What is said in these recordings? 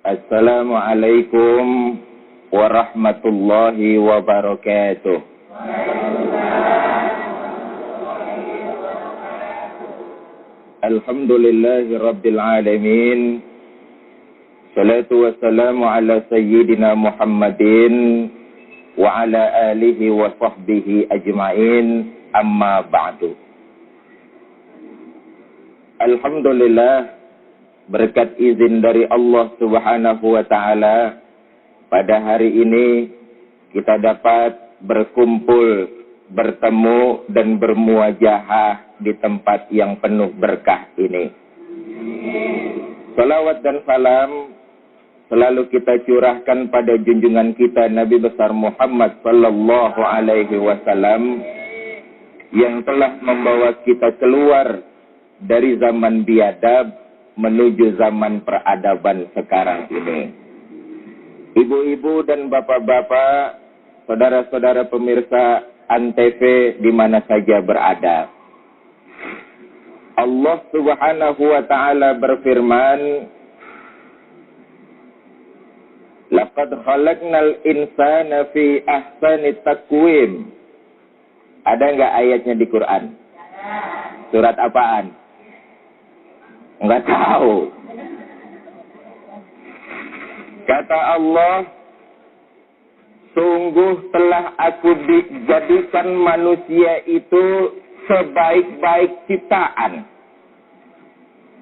Assalamualaikum warahmatullahi wabarakatuh. Alhamdulillahi rabbil alamin. Salatu wassalamu ala sayyidina Muhammadin wa ala alihi wa sahbihi ajma'in, amma ba'du. Alhamdulillah, berkat izin dari Allah Subhanahu wa ta'ala, pada hari ini kita dapat berkumpul, bertemu dan bermuajahah di tempat yang penuh berkah ini. Salawat dan salam selalu kita curahkan pada junjungan kita Nabi besar Muhammad sallallahu alaihi wasallam yang telah membawa kita keluar dari zaman biadab menuju zaman peradaban sekarang ini. Ibu-ibu dan bapak-bapak, saudara-saudara pemirsa Antv di mana saja berada. Allah Subhanahu wa ta'ala berfirman, Laqad khalaqnal insana fi ahsani taqwim. Ada enggak ayatnya di Quran? Surat apaan? Enggak tahu. Kata Allah, sungguh telah aku dijadikan manusia itu sebaik-baik ciptaan.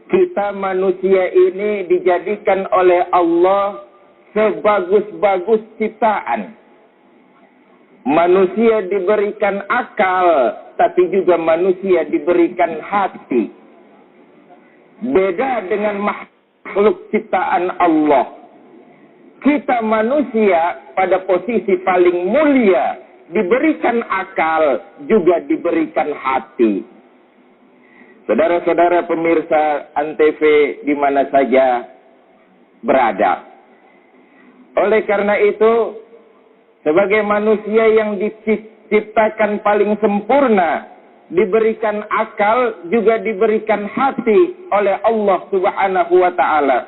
Kita manusia ini dijadikan oleh Allah sebagus-bagus ciptaan. Manusia diberikan akal, tapi juga manusia diberikan hati. Beda dengan makhluk ciptaan Allah. Kita manusia pada posisi paling mulia, diberikan akal, juga diberikan hati. Saudara-saudara pemirsa Antv di mana saja berada. Oleh karena itu, sebagai manusia yang diciptakan paling sempurna, diberikan akal, juga diberikan hati oleh Allah Subhanahu wa ta'ala.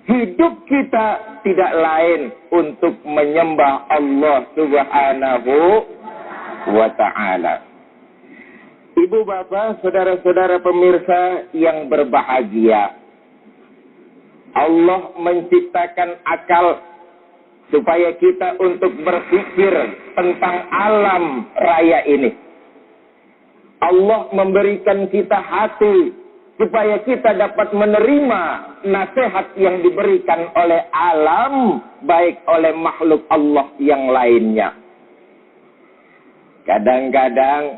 Hidup kita tidak lain untuk menyembah Allah Subhanahu wa ta'ala. Ibu bapak, saudara-saudara pemirsa yang berbahagia, Allah menciptakan akal supaya kita untuk berpikir tentang alam raya ini. Allah memberikan kita hati supaya kita dapat menerima nasihat yang diberikan oleh alam, baik oleh makhluk Allah yang lainnya. Kadang-kadang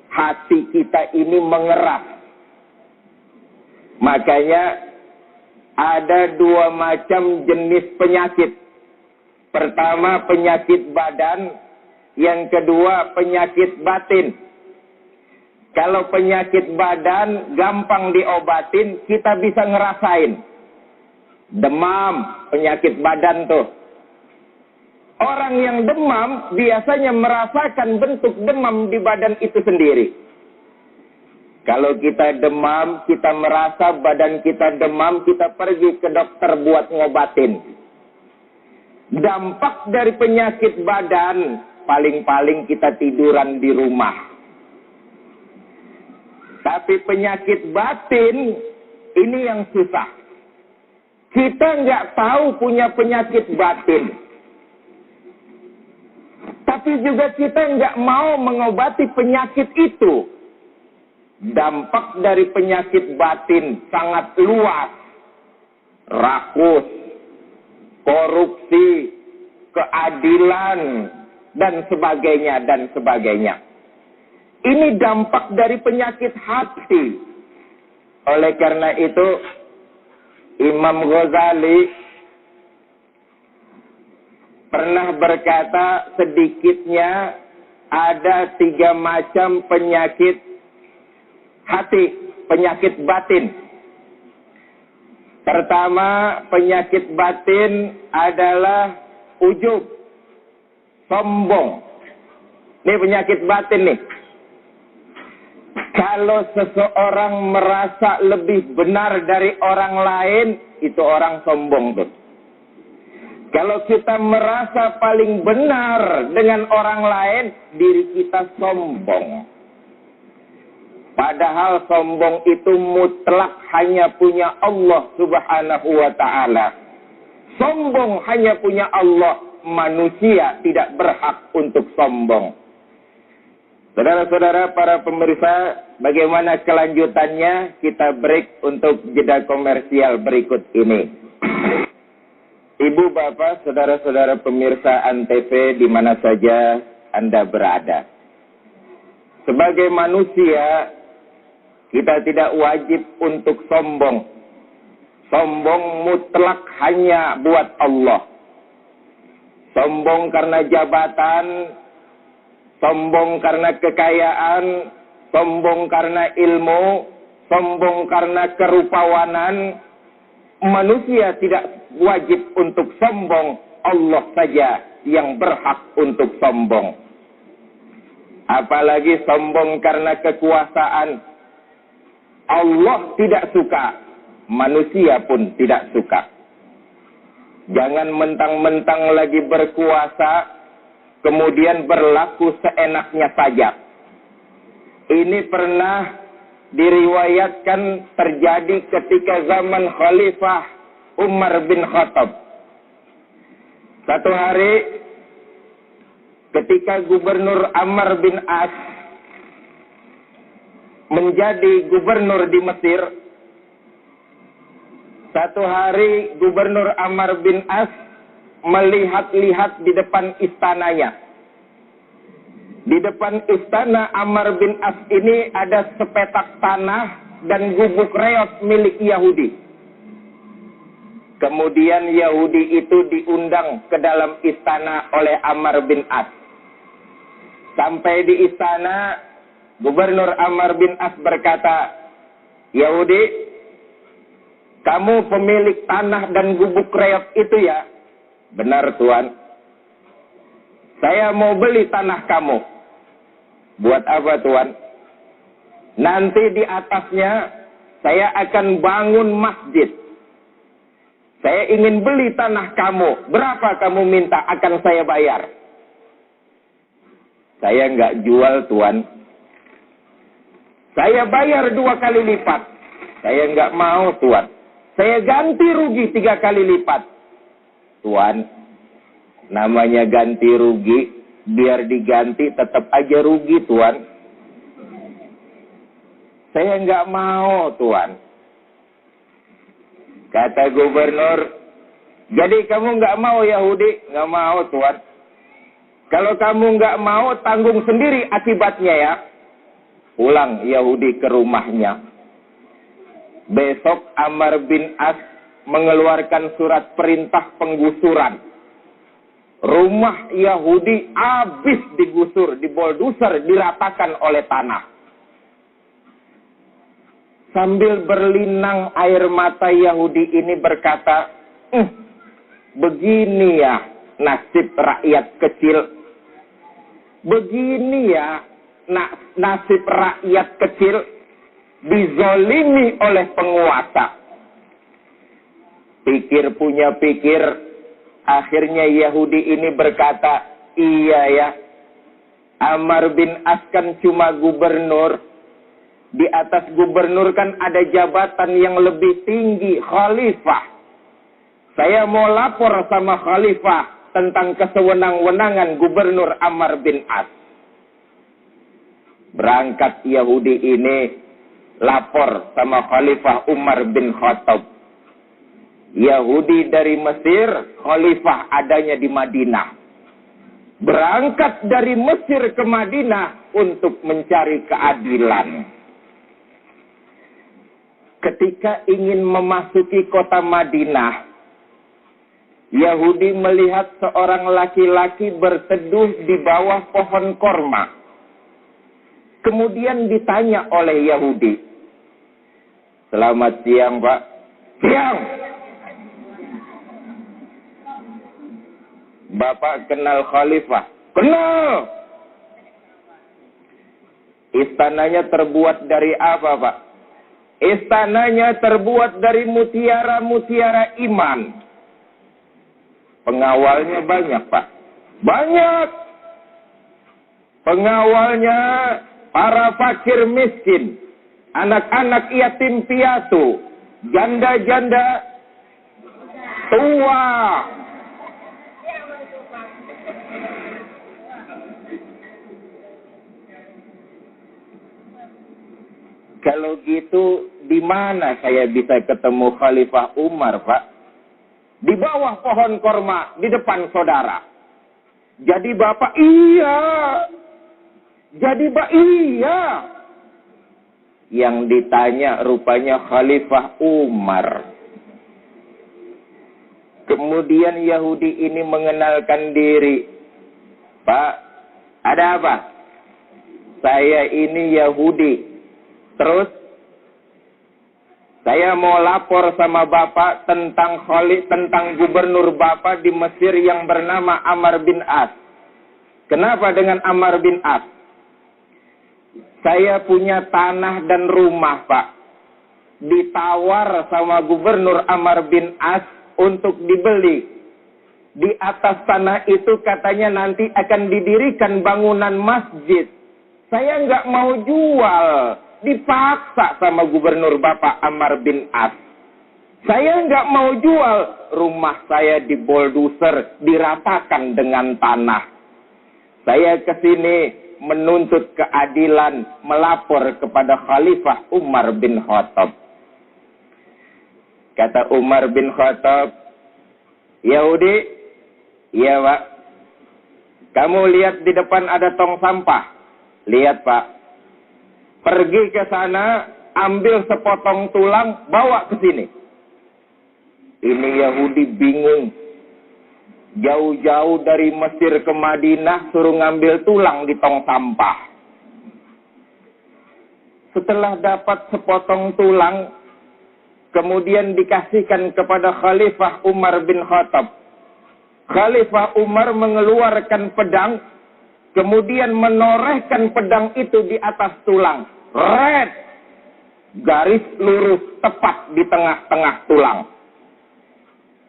hati kita ini mengeras. Makanya ada dua macam jenis penyakit. Pertama penyakit badan, yang kedua penyakit batin. Kalau penyakit badan gampang diobatin, kita bisa ngerasain. Demam, penyakit badan tuh. Orang yang demam biasanya merasakan bentuk demam di badan itu sendiri. Kalau kita demam, kita merasa badan kita demam, kita pergi ke dokter buat ngobatin. Dampak dari penyakit badan, paling-paling kita tiduran di rumah. Tapi penyakit batin, ini yang susah. Kita nggak tahu punya penyakit batin. Tapi juga kita nggak mau mengobati penyakit itu. Dampak dari penyakit batin sangat luas. Rakus, korupsi, keadilan, dan sebagainya. Ini dampak dari penyakit hati. Oleh karena itu, Imam Ghazali pernah berkata sedikitnya ada 3 macam penyakit hati, penyakit batin. Pertama, penyakit batin adalah ujub, sombong. Ini penyakit batin nih. Kalau seseorang merasa lebih benar dari orang lain, itu orang sombong tuh. Kalau kita merasa paling benar dengan orang lain, diri kita sombong. Padahal sombong itu mutlak hanya punya Allah Subhanahu wa ta'ala. Sombong hanya punya Allah, manusia tidak berhak untuk sombong. Saudara-saudara para pemirsa, bagaimana kelanjutannya? Kita break untuk jeda komersial berikut ini. Ibu, bapak, saudara-saudara pemirsa Antv di mana saja Anda berada. Sebagai manusia, kita tidak wajib untuk sombong. Sombong mutlak hanya buat Allah. Sombong karena jabatan, sombong karena kekayaan, sombong karena ilmu, sombong karena kerupawanan. Manusia tidak wajib untuk sombong, Allah saja yang berhak untuk sombong. Apalagi sombong karena kekuasaan. Allah tidak suka, manusia pun tidak suka. Jangan mentang-mentang lagi berkuasa, kemudian berlaku seenaknya saja. Ini pernah diriwayatkan terjadi ketika zaman Khalifah Umar bin Khattab. Satu hari ketika Gubernur Amr bin As menjadi gubernur di Mesir, satu hari Gubernur Amr bin As melihat-lihat di depan istananya. Di depan istana Amr bin As ini ada sepetak tanah dan gubuk reot milik Yahudi. Kemudian Yahudi itu diundang ke dalam istana oleh Amr bin As. Sampai di istana, Gubernur Amr bin As berkata, Yahudi, kamu pemilik tanah dan gubuk reot itu ya? Benar, Tuan. Saya mau beli tanah kamu. Buat apa, Tuan? Nanti di atasnya saya akan bangun masjid. Saya ingin beli tanah kamu. Berapa kamu minta akan saya bayar? Saya nggak jual, Tuan. Saya bayar 2 kali lipat. Saya nggak mau, Tuan. Saya ganti rugi 3 kali lipat. Tuan, namanya ganti rugi, biar diganti tetap aja rugi, Tuan. Saya nggak mau, Tuan. Kata gubernur, jadi kamu nggak mau, Yahudi? Nggak mau, Tuan. Kalau kamu nggak mau, tanggung sendiri akibatnya ya. Pulang Yahudi ke rumahnya. Besok Amr bin As mengeluarkan surat perintah penggusuran. Rumah Yahudi habis digusur, diboldoser, diratakan oleh tanah. Sambil berlinang air mata Yahudi ini berkata, begini ya nasib rakyat kecil. Begini ya nasib rakyat kecil dizolimi oleh penguasa. Pikir punya pikir, akhirnya Yahudi ini berkata, iya ya, Amr bin As kan cuma gubernur. Di atas gubernur kan ada jabatan yang lebih tinggi, khalifah. Saya mau lapor sama khalifah tentang kesewenang-wenangan gubernur Amr bin As. Berangkat Yahudi ini lapor sama Khalifah Umar bin Khattab. Yahudi dari Mesir, khalifah adanya di Madinah. Berangkat dari Mesir ke Madinah untuk mencari keadilan. Ketika ingin memasuki kota Madinah, Yahudi melihat seorang laki-laki berteduh di bawah pohon korma. Kemudian ditanya oleh Yahudi, selamat siang, Pak. Siang. Bapak kenal khalifah? Kenal. Istananya terbuat dari apa, Pak? Istananya terbuat dari mutiara-mutiara iman. Pengawalnya banyak, Pak. Banyak. Pengawalnya para fakir miskin, anak-anak yatim piatu, janda-janda tua. Kalau gitu, di mana saya bisa ketemu Khalifah Umar, Pak? Di bawah pohon korma, di depan saudara. Jadi Bapak, iya. Jadi Pak, iya. Yang ditanya rupanya Khalifah Umar. Kemudian Yahudi ini mengenalkan diri. Pak, ada apa? Saya ini Yahudi. Terus, saya mau lapor sama Bapak tentang gubernur Bapak di Mesir yang bernama Amr bin As. Kenapa dengan Amr bin As? Saya punya tanah dan rumah, Pak. Ditawar sama gubernur Amr bin As untuk dibeli. Di atas tanah itu katanya nanti akan didirikan bangunan masjid. Saya nggak mau jual. Dipaksa sama gubernur Bapak Amr bin As. Saya nggak mau jual. Rumah saya diboldoser, diratakan dengan tanah. Saya kesini menuntut keadilan, melapor kepada Khalifah Umar bin Khattab. Kata Umar bin Khattab, Yahudi, iya Pak. Kamu lihat di depan ada tong sampah. Lihat Pak. Pergi ke sana, ambil sepotong tulang, bawa ke sini. Ini Yahudi bingung. Jauh-jauh dari Mesir ke Madinah, suruh ngambil tulang di tong sampah. Setelah dapat sepotong tulang, kemudian dikasihkan kepada Khalifah Umar bin Khattab. Khalifah Umar mengeluarkan pedang, kemudian menorehkan pedang itu di atas tulang. Red, garis lurus tepat di tengah-tengah tulang.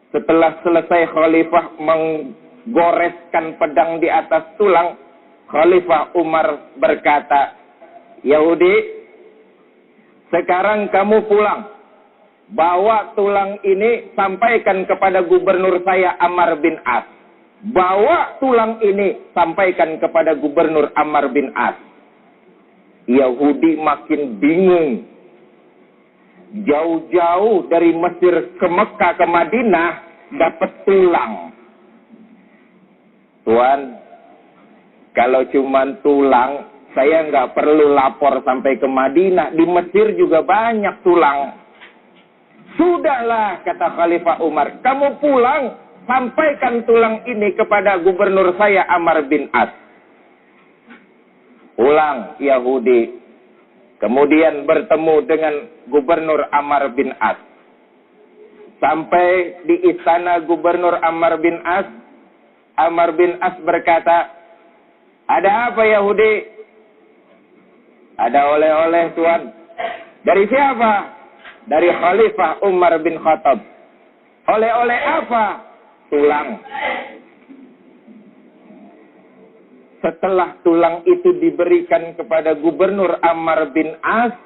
Setelah selesai Khalifah menggoreskan pedang di atas tulang, Khalifah Umar berkata, Yahudi, sekarang kamu pulang. Bawa tulang ini sampaikan kepada gubernur saya Amr bin As. Bawa tulang ini sampaikan kepada gubernur Amr bin As. Yahudi makin bingung. Jauh-jauh dari Mesir ke Mekah ke Madinah dapat tulang. Tuan, kalau cuma tulang, saya nggak perlu lapor sampai ke Madinah. Di Mesir juga banyak tulang. Sudahlah, kata Khalifah Umar, kamu pulang, sampaikan tulang ini kepada gubernur saya Amr bin As. Pulang Yahudi, kemudian bertemu dengan gubernur Amr bin As. Sampai di istana gubernur Amr bin As, Amr bin As berkata, ada apa Yahudi? Ada oleh-oleh Tuan. Dari siapa? Dari Khalifah Umar bin Khattab. Oleh-oleh apa? Tulang. Setelah tulang itu diberikan kepada gubernur Amr bin As,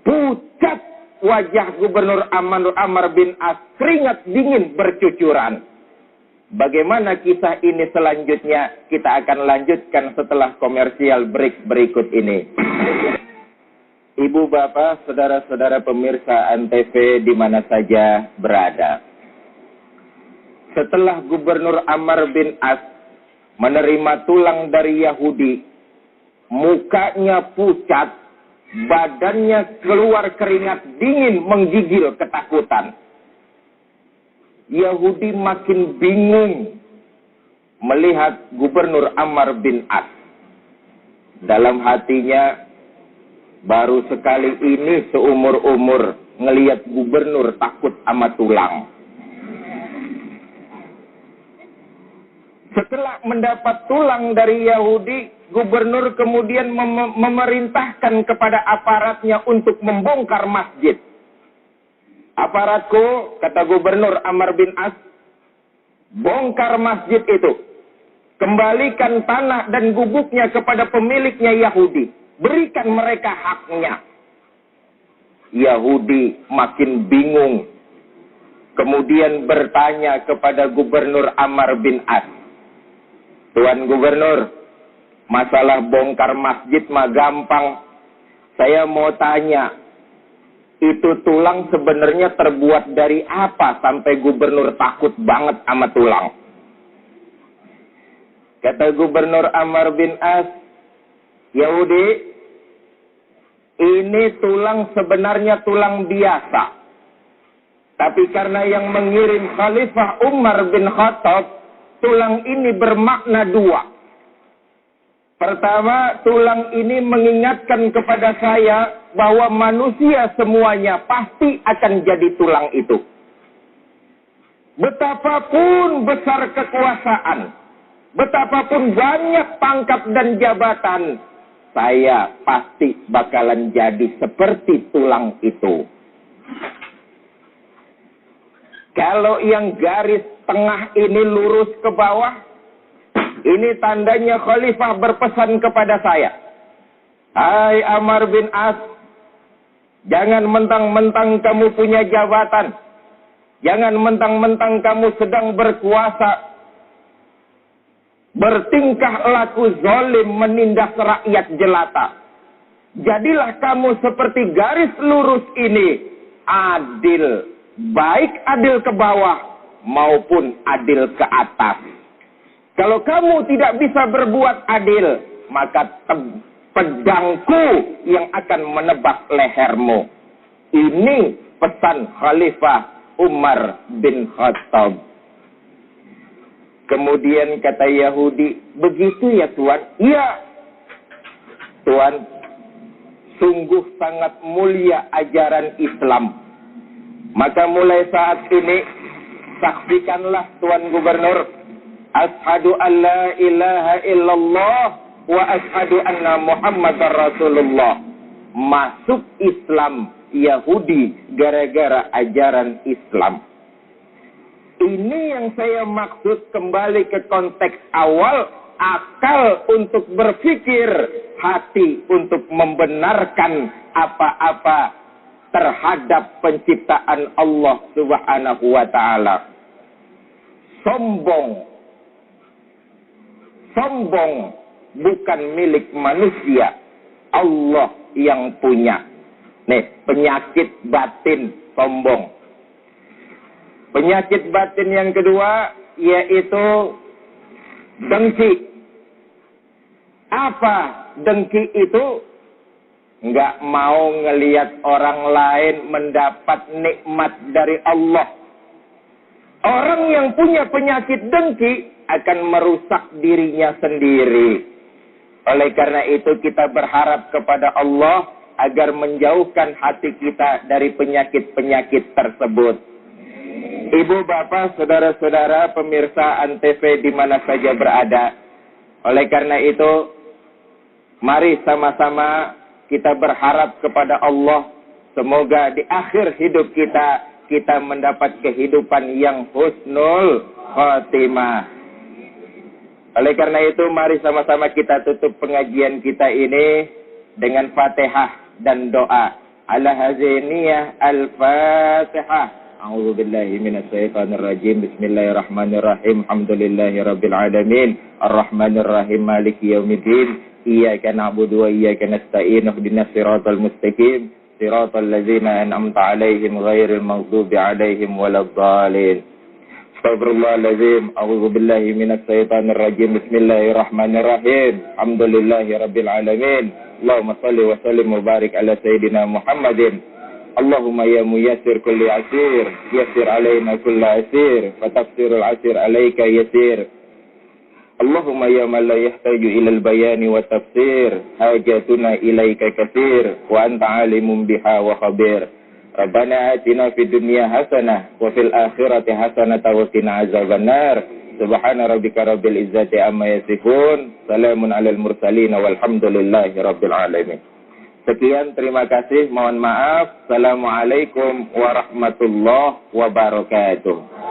pucat wajah gubernur Amr bin As, keringat dingin bercucuran. Bagaimana kisah ini selanjutnya? Kita akan lanjutkan setelah komersial break berikut ini. Ibu, bapak, saudara-saudara pemirsa Antv di mana saja berada. Setelah gubernur Amr bin As menerima tulang dari Yahudi, mukanya pucat, badannya keluar keringat dingin menggigil ketakutan. Yahudi makin bingung melihat gubernur Amr bin As. Dalam hatinya, baru sekali ini seumur-umur ngelihat gubernur takut sama tulang. Setelah mendapat tulang dari Yahudi, gubernur kemudian memerintahkan kepada aparatnya untuk membongkar masjid. Aparatku, kata gubernur Amr bin As, bongkar masjid itu. Kembalikan tanah dan gubuknya kepada pemiliknya Yahudi. Berikan mereka haknya. Yahudi makin bingung. Kemudian bertanya kepada gubernur Amr bin As. Tuan gubernur, masalah bongkar masjid mah gampang. Saya mau tanya, itu tulang sebenarnya terbuat dari apa sampai gubernur takut banget sama tulang? Kata gubernur Amr bin As, Yahudi, ini tulang sebenarnya tulang biasa. Tapi karena yang mengirim Khalifah Umar bin Khattab, tulang ini bermakna dua. Pertama, tulang ini mengingatkan kepada saya bahwa manusia semuanya pasti akan jadi tulang itu. Betapapun besar kekuasaan, betapapun banyak pangkat dan jabatan, saya pasti bakalan jadi seperti tulang itu. Kalau yang garis tengah ini lurus ke bawah, ini tandanya khalifah berpesan kepada saya. Hai Amr bin As, jangan mentang-mentang kamu punya jabatan. Jangan mentang-mentang kamu sedang berkuasa. Bertingkah laku zalim menindas rakyat jelata. Jadilah kamu seperti garis lurus ini. Adil. Baik adil ke bawah maupun adil ke atas. Kalau kamu tidak bisa berbuat adil, maka pedangku yang akan menebak lehermu. Ini pesan Khalifah Umar bin Khattab. Kemudian kata Yahudi, begitu ya Tuan? Iya, Tuan, sungguh sangat mulia ajaran Islam. Maka mulai saat ini, saksikanlah Tuan Gubernur, Ashadu an la ilaha illallah wa ashadu anna Muhammadar Rasulullah. Masuk Islam Yahudi gara-gara ajaran Islam. Ini yang saya maksud kembali ke konteks awal, akal untuk berpikir, hati untuk membenarkan apa-apa terhadap penciptaan Allah Subhanahu wa ta'ala. Sombong bukan milik manusia, Allah yang punya. Nih, penyakit batin sombong. Penyakit batin yang kedua yaitu dengki. Apa dengki itu? Nggak mau ngelihat orang lain mendapat nikmat dari Allah. Orang yang punya penyakit dengki akan merusak dirinya sendiri. Oleh karena itu kita berharap kepada Allah agar menjauhkan hati kita dari penyakit-penyakit tersebut. Ibu, bapak, saudara-saudara, pemirsa Antv di mana saja berada. Oleh karena itu, mari sama-sama kita berharap kepada Allah, semoga di akhir hidup kita mendapat kehidupan yang husnul khatimah. Oleh karena itu, mari sama-sama kita tutup pengajian kita ini dengan Fatihah dan doa. Ala haziniyah al-Fatihah. A'udzu billahi minasy syaithanir rajim. Bismillahirrahmanirrahim. Alhamdulillahirabbil alamin. Arrahmanir rahim. Maliki yaumiddin. Iyyaka na'budu wa iyyaka nasta'in. Ihdinas siratal mustaqim. Siratal ladzina an'amta 'alaihim ghairil maghdubi 'alaihim waladdallin. Astaghfirullahaladzim. A'udzu billahi minasy syaithanir rajim. Bismillahirrahmanirrahim. Alhamdulillahirabbil alamin. Allahumma shalli wa sallim wa barik ala sayidina Muhammadin. Allahumma ya muyassir kulli asir, yassir alaina kulla asir, fa tafsirul asir alaika yasir. Allahumma ya man la yahtaju ila al-bayani wa tafsir, hajatuna ilaika katsir, wa anta alimun biha wa khabir. Rabbana atina fid dunya hasanah wa fil akhirati hasanah wa qina azabannar. Subhana rabbika rabbil izzati amma yasifun. Salamun alal mursalin walhamdulillahi rabbil alamin. Sekian, terima kasih, mohon maaf. Assalamualaikum warahmatullahi wabarakatuh.